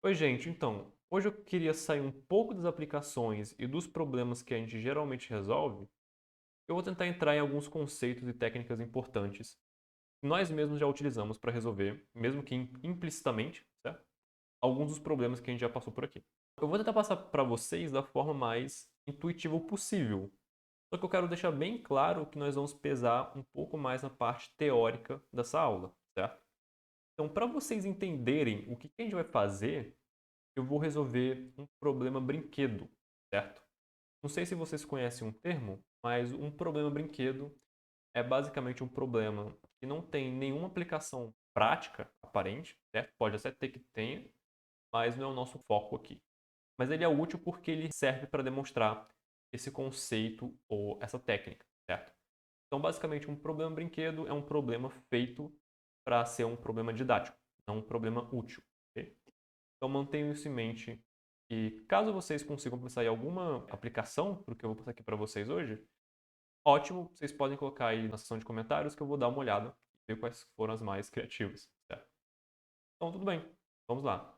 Oi, gente. Então, hoje eu queria sair um pouco das aplicações e dos problemas que a gente geralmente resolve. Eu vou tentar entrar em alguns conceitos e técnicas importantes que nós mesmos já utilizamos para resolver, mesmo que implicitamente, certo? Alguns dos problemas que a gente já passou por aqui. Eu vou tentar passar para vocês da forma mais intuitiva possível. Só que eu quero deixar bem claro que nós vamos pesar um pouco mais na parte teórica dessa aula, certo? Então, para vocês entenderem o que a gente vai fazer, eu vou resolver um problema brinquedo, certo? Não sei se vocês conhecem um termo, mas um problema brinquedo é basicamente um problema que não tem nenhuma aplicação prática aparente, certo? Pode até ter que tenha, mas não é o nosso foco aqui. Mas ele é útil porque ele serve para demonstrar esse conceito ou essa técnica, certo? Então, basicamente, um problema brinquedo é um problema feito para ser um problema didático, não um problema útil. Ok? Então mantenham isso em mente. E caso vocês consigam pensar em alguma aplicação para o que eu vou passar aqui para vocês hoje, ótimo, vocês podem colocar aí na seção de comentários que eu vou dar uma olhada e ver quais foram as mais criativas. Certo? Então tudo bem, vamos lá.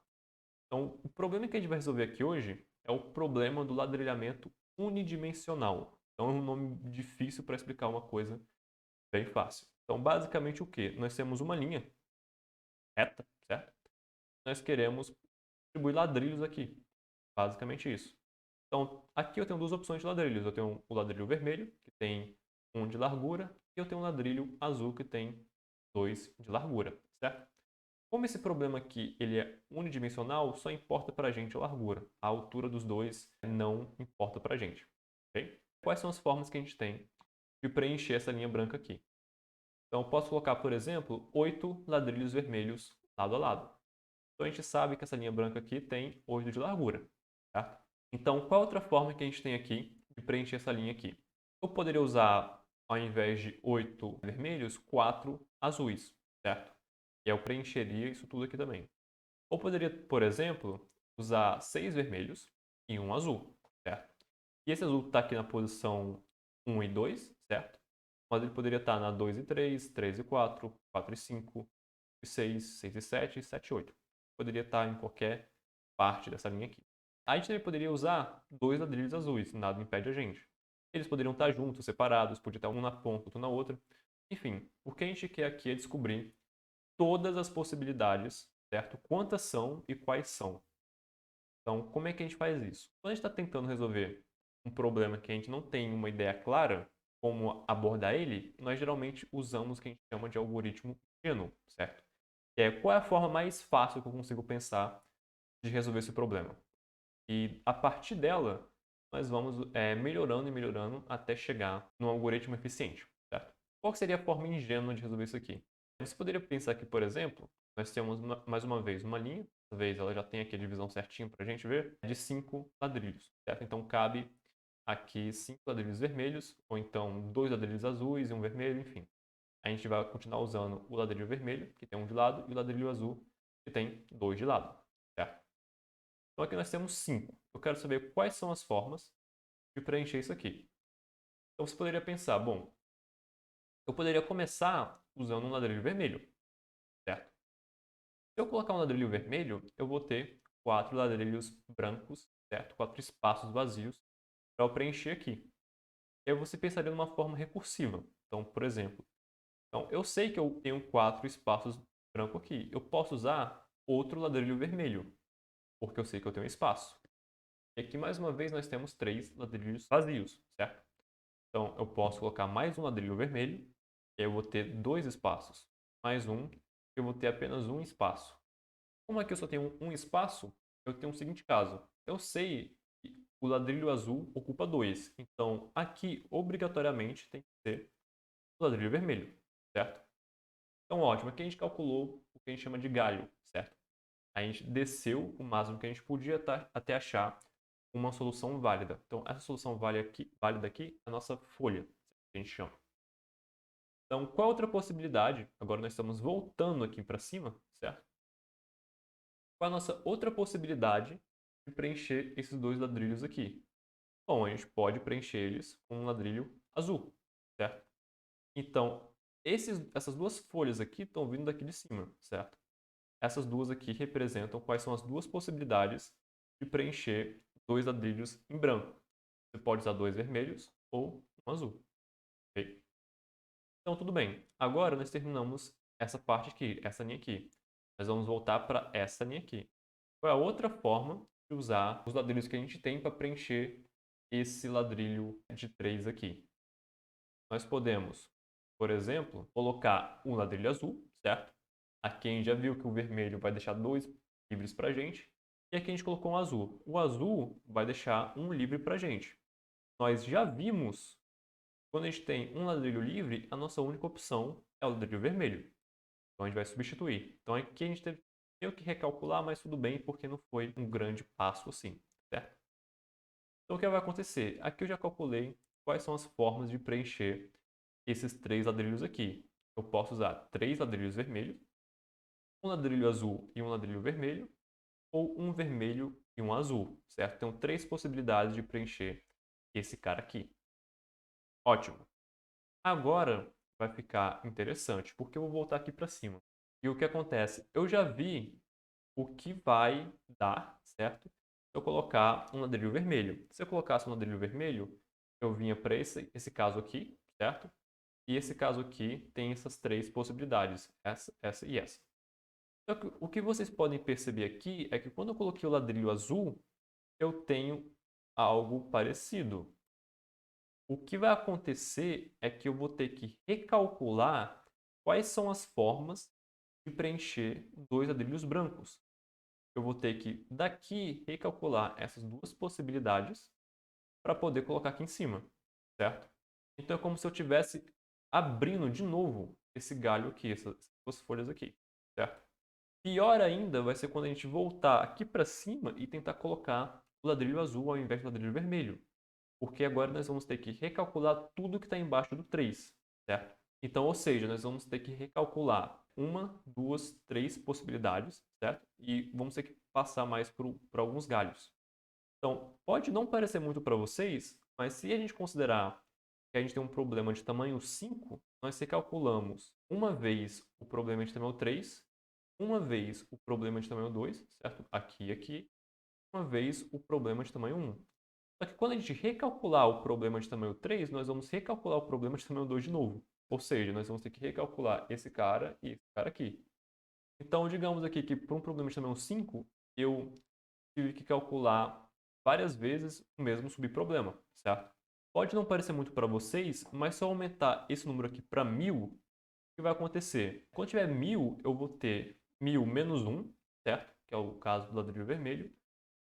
Então o problema que a gente vai resolver aqui hoje é o problema do ladrilhamento unidimensional. Então é um nome difícil para explicar uma coisa bem fácil. Então basicamente o que? Nós temos uma linha reta, certo? Nós queremos distribuir ladrilhos aqui. Basicamente isso. Então, aqui eu tenho duas opções de ladrilhos. Eu tenho o ladrilho vermelho, que tem 1 de largura, e eu tenho um ladrilho azul, que tem 2 de largura, certo? Como esse problema aqui ele é unidimensional, só importa para a gente a largura. A altura dos dois não importa para a gente. Ok? Quais são as formas que a gente tem de preencher essa linha branca aqui? Então, eu posso colocar, por exemplo, 8 ladrilhos vermelhos lado a lado. Então, a gente sabe que essa linha branca aqui tem 8 de largura, certo? Então, qual outra forma que a gente tem aqui de preencher essa linha aqui? Eu poderia usar, ao invés de 8 vermelhos, 4 azuis, certo? E eu preencheria isso tudo aqui também. Ou poderia, por exemplo, usar 6 vermelhos e um azul, certo? E esse azul está aqui na posição 1 e 2, certo? Mas ele poderia estar na 2 e 3, 3 e 4, 4 e 5, 6, 6 e 7 e 7 e 8. Poderia estar em qualquer parte dessa linha aqui. A gente também poderia usar dois ladrilhos azuis, nada impede a gente. Eles poderiam estar juntos, separados, podia estar um na ponta, outro na outra. Enfim, o que a gente quer aqui é descobrir todas as possibilidades, certo? Quantas são e quais são. Então, como é que a gente faz isso? Quando a gente está tentando resolver um problema que a gente não tem uma ideia clara como abordar ele, nós geralmente usamos o que a gente chama de algoritmo Geno, certo? Que é qual é a forma mais fácil que eu consigo pensar de resolver esse problema. E a partir dela, nós vamos melhorando e melhorando até chegar num algoritmo eficiente, certo? Qual seria a forma ingênua de resolver isso aqui? Você poderia pensar que, por exemplo, nós temos mais uma vez uma linha, dessa vez ela já tem aqui a divisão certinho para a gente ver, de 5 ladrilhos, certo? Então cabe aqui 5 ladrilhos vermelhos, ou então 2 ladrilhos azuis e um vermelho, enfim. A gente vai continuar usando o ladrilho vermelho, que tem um de lado, e o ladrilho azul, que tem dois de lado, certo? Então aqui nós temos 5. Eu quero saber quais são as formas de preencher isso aqui. Então você poderia pensar, bom, eu poderia começar usando um ladrilho vermelho, certo? Se eu colocar um ladrilho vermelho, eu vou ter 4 ladrilhos brancos, certo? 4 espaços vazios para eu preencher aqui. E aí você pensaria numa forma recursiva. Então, por exemplo, eu sei que eu tenho 4 espaços brancos aqui. Eu posso usar outro ladrilho vermelho, porque eu sei que eu tenho espaço. E aqui, mais uma vez, nós temos 3 ladrilhos vazios, certo? Então, eu posso colocar mais um ladrilho vermelho, e aí eu vou ter 2 espaços. Mais um, eu vou ter apenas um espaço. Como aqui eu só tenho um espaço, eu tenho o seguinte caso. Eu sei que o ladrilho azul ocupa 2. Então, aqui, obrigatoriamente, tem que ser o ladrilho vermelho, certo? Então, ótimo. Aqui a gente calculou o que a gente chama de galho, certo? A gente desceu o máximo que a gente podia até achar uma solução válida. Então, essa solução válida aqui é a nossa folha, que a gente chama. Então, qual outra possibilidade? Agora nós estamos voltando aqui para cima, certo? Qual a nossa outra possibilidade de preencher esses dois ladrilhos aqui? Bom, a gente pode preencher eles com um ladrilho azul, certo? Então, essas duas folhas aqui estão vindo daqui de cima, certo? essas duas aqui representam quais são as duas possibilidades de preencher dois ladrilhos em branco. Você pode usar dois vermelhos ou um azul. Ok? Então, tudo bem. Agora nós terminamos essa parte aqui, essa linha aqui. Nós vamos voltar para essa linha aqui. Qual é a outra forma de usar os ladrilhos que a gente tem para preencher esse ladrilho de 3 aqui? Nós podemos, por exemplo, colocar um ladrilho azul, certo? Aqui a gente já viu que o vermelho vai deixar 2 livres para a gente. E aqui a gente colocou um azul. O azul vai deixar um livre para a gente. Nós já vimos, quando a gente tem um ladrilho livre, a nossa única opção é o ladrilho vermelho. Então a gente vai substituir. Então aqui a gente teve que recalcular, mas tudo bem, porque não foi um grande passo assim, certo? Então o que vai acontecer? Aqui eu já calculei quais são as formas de preencher esses 3 ladrilhos aqui. Eu posso usar 3 ladrilhos vermelhos, um ladrilho azul e um ladrilho vermelho, ou um vermelho e um azul, certo? Então 3 possibilidades de preencher esse cara aqui. Ótimo. Agora vai ficar interessante, porque eu vou voltar aqui para cima. E o que acontece? Eu já vi o que vai dar, certo? Se eu colocar um ladrilho vermelho. Se eu colocasse um ladrilho vermelho, eu vinha para esse caso aqui, certo? E esse caso aqui tem essas 3 possibilidades, essa e essa. Só que o que vocês podem perceber aqui é que quando eu coloquei o ladrilho azul, eu tenho algo parecido. O que vai acontecer é que eu vou ter que recalcular quais são as formas de preencher 2 ladrilhos brancos. Eu vou ter que, daqui, recalcular essas 2 possibilidades para poder colocar aqui em cima, certo? Então é como se eu estivesse abrindo de novo esse galho aqui, essas 2 folhas aqui, certo? Pior ainda vai ser quando a gente voltar aqui para cima e tentar colocar o ladrilho azul ao invés do ladrilho vermelho. Porque agora nós vamos ter que recalcular tudo que está embaixo do 3, certo? Então, ou seja, nós vamos ter que recalcular 1, 2, 3 possibilidades, certo? E vamos ter que passar mais por alguns galhos. Então, pode não parecer muito para vocês, mas se a gente considerar que a gente tem um problema de tamanho 5, nós recalculamos uma vez o problema de tamanho 3, uma vez o problema de tamanho 2, certo? Aqui e aqui, uma vez o problema de tamanho 1. Só que quando a gente recalcular o problema de tamanho 3, nós vamos recalcular o problema de tamanho 2 de novo. Ou seja, nós vamos ter que recalcular esse cara e esse cara aqui. Então, digamos aqui que para um problema de tamanho 5, eu tive que calcular várias vezes o mesmo subproblema, certo? Pode não parecer muito para vocês, mas se eu aumentar esse número aqui para 1000, o que vai acontecer? Quando tiver 1000, eu vou ter 1000 menos 1, certo? Que é o caso do ladrilho vermelho.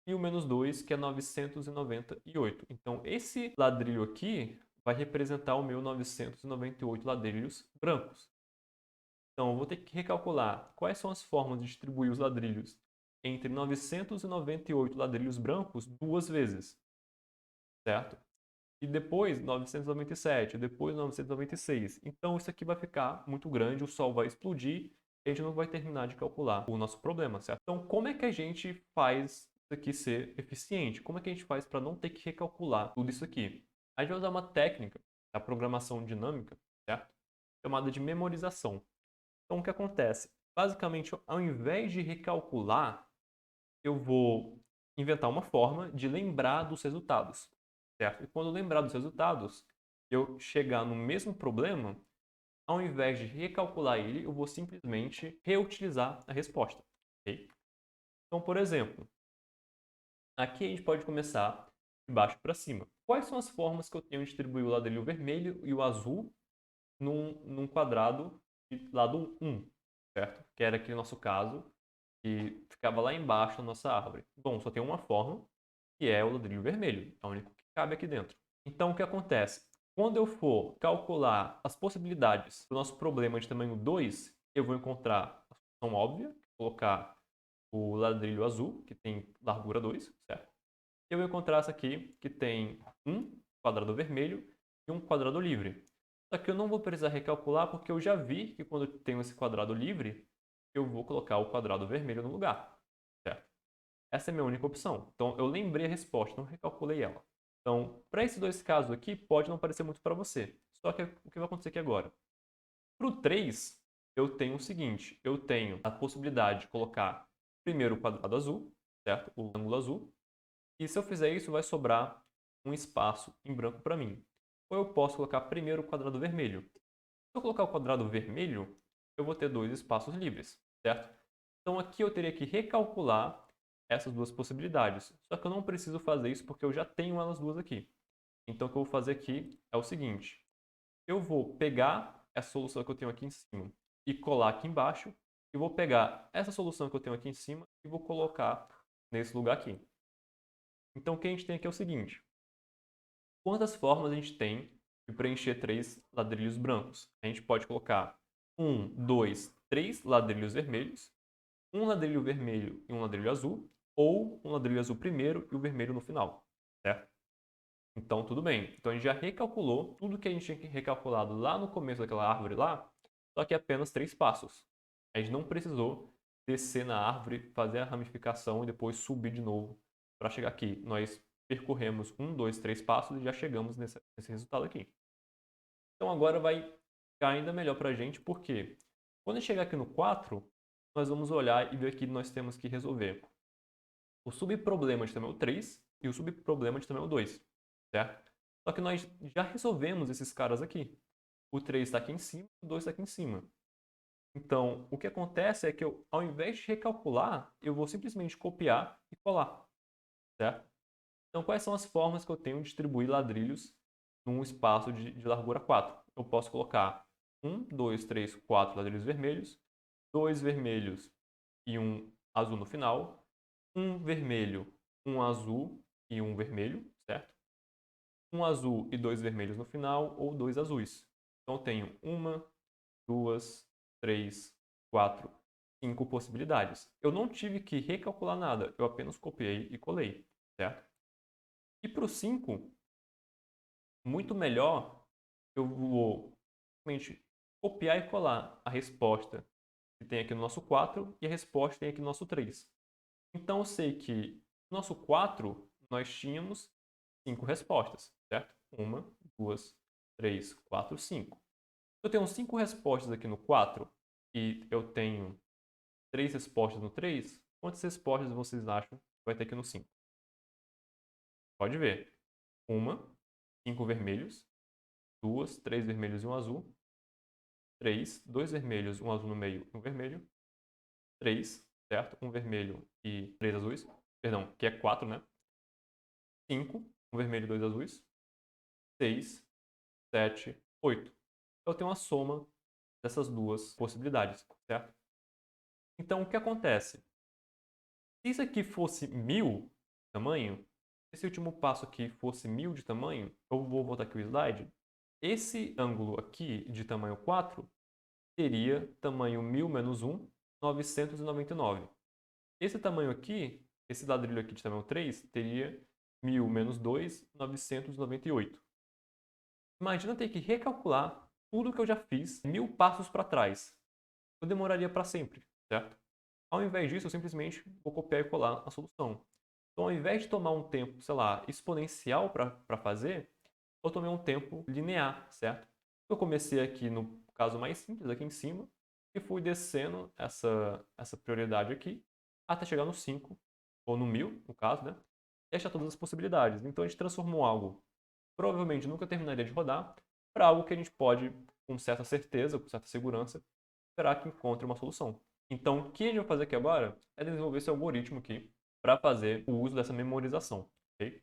E o menos 2, que é 998. Então, esse ladrilho aqui vai representar o meu 998 ladrilhos brancos. Então, eu vou ter que recalcular quais são as formas de distribuir os ladrilhos entre 998 ladrilhos brancos 2 vezes, certo? E depois 997, depois 996. Então, isso aqui vai ficar muito grande, o Sol vai explodir e a gente não vai terminar de calcular o nosso problema, certo? Então, como é que a gente faz isso aqui ser eficiente? Como é que a gente faz para não ter que recalcular tudo isso aqui? A gente vai usar uma técnica da programação dinâmica, certo? Chamada de memorização. Então, o que acontece? Basicamente, ao invés de recalcular, eu vou inventar uma forma de lembrar dos resultados, certo? E quando eu lembrar dos resultados, eu chegar no mesmo problema, ao invés de recalcular ele, eu vou simplesmente reutilizar a resposta, ok? Então, por exemplo, aqui a gente pode começar de baixo para cima. Quais são as formas que eu tenho de distribuir o ladrilho vermelho e o azul num quadrado de lado 1, certo? Que era aquele nosso caso, que ficava lá embaixo da nossa árvore. Bom, só tem uma forma, que é o ladrilho vermelho, é o único que cabe aqui dentro. Então, o que acontece? Quando eu for calcular as possibilidades do nosso problema de tamanho 2, eu vou encontrar a solução óbvia, colocar o ladrilho azul, que tem largura 2, certo? Eu vou encontrar essa aqui, que tem um quadrado vermelho e um quadrado livre. Só que eu não vou precisar recalcular, porque eu já vi que quando eu tenho esse quadrado livre, eu vou colocar o quadrado vermelho no lugar, certo? Essa é a minha única opção. Então, eu lembrei a resposta, não recalculei ela. Então, para esses dois casos aqui, pode não parecer muito para você. Só que o que vai acontecer aqui agora? Para o 3, eu tenho o seguinte, eu tenho a possibilidade de colocar primeiro o quadrado azul, certo? O ângulo azul. E se eu fizer isso, vai sobrar um espaço em branco para mim. Ou eu posso colocar primeiro o quadrado vermelho. Se eu colocar o quadrado vermelho, eu vou ter dois espaços livres, certo? Então aqui eu teria que recalcular essas duas possibilidades. Só que eu não preciso fazer isso porque eu já tenho elas duas aqui. Então o que eu vou fazer aqui é o seguinte. Eu vou pegar essa solução que eu tenho aqui em cima e colar aqui embaixo. E vou pegar essa solução que eu tenho aqui em cima e vou colocar nesse lugar aqui. Então o que a gente tem aqui é o seguinte. Quantas formas a gente tem de preencher 3 ladrilhos brancos? A gente pode colocar 1, 2, 3 ladrilhos vermelhos, um ladrilho vermelho e um ladrilho azul, ou um ladrilho azul primeiro e o vermelho no final, certo? Então, tudo bem. Então, a gente já recalculou tudo que a gente tinha recalculado lá no começo daquela árvore lá, só que apenas 3 passos. A gente não precisou descer na árvore, fazer a ramificação e depois subir de novo para chegar aqui. Nós percorremos 1, 2, 3 passos e já chegamos nesse resultado aqui. Então, agora vai ficar ainda melhor para a gente, porque quando a gente chegar aqui no 4, nós vamos olhar e ver que nós temos que resolver o subproblema de tamanho 3 e o subproblema de tamanho 2, certo? Só que nós já resolvemos esses caras aqui. O 3 está aqui em cima, o 2 está aqui em cima. Então, o que acontece é que eu, ao invés de recalcular, eu vou simplesmente copiar e colar, certo? Então, quais são as formas que eu tenho de distribuir ladrilhos num espaço de largura 4? Eu posso colocar 1, 2, 3, 4 ladrilhos vermelhos, 2 vermelhos e um azul no final, um vermelho, um azul e um vermelho, certo? Um azul e dois vermelhos no final, ou dois azuis. Então eu tenho uma, duas, três, quatro, 5 possibilidades. Eu não tive que recalcular nada, eu apenas copiei e colei, certo? E para o 5, muito melhor, eu vou simplesmente copiar e colar a resposta que tem aqui no nosso 4 e a resposta que tem aqui no nosso 3. Então eu sei que no nosso 4 nós tínhamos 5 respostas, certo? 1, 2, 3, 4, 5. Eu tenho 5 respostas aqui no 4 e eu tenho 3 respostas no 3. Quantas respostas vocês acham que vai ter aqui no 5? Pode ver. 1, 5 vermelhos, 2, 3 vermelhos e um azul, 3, 2 vermelhos, um azul no meio e um vermelho, 3, certo? Um vermelho e 3 azuis, perdão, que é 4, né? 5, um vermelho e 2 azuis, 6, 7, 8. Eu tenho uma soma dessas duas possibilidades, certo? Então, o que acontece? Se isso aqui fosse 1000 de tamanho, se esse último passo aqui fosse 1000 de tamanho, eu vou voltar aqui o slide, esse ângulo aqui de tamanho 4 teria tamanho 1000 menos 1, 999. Esse tamanho aqui, esse ladrilho aqui de tamanho 3, teria 1000 menos 2, 998. Imagina ter que recalcular tudo que eu já fiz 1000 passos para trás. Eu demoraria para sempre, certo? Ao invés disso, eu simplesmente vou copiar e colar a solução. Então, ao invés de tomar um tempo, sei lá, exponencial para fazer, eu tomei um tempo linear, certo? Eu comecei aqui no caso mais simples, aqui em cima, e fui descendo essa prioridade aqui até chegar no 5, ou no 1000, no caso, né? E achar todas as possibilidades. Então, a gente transformou algo provavelmente nunca terminaria de rodar, para algo que a gente pode, com certa certeza, com certa segurança, esperar que encontre uma solução. Então, o que a gente vai fazer aqui agora é desenvolver esse algoritmo aqui para fazer o uso dessa memorização. Okay?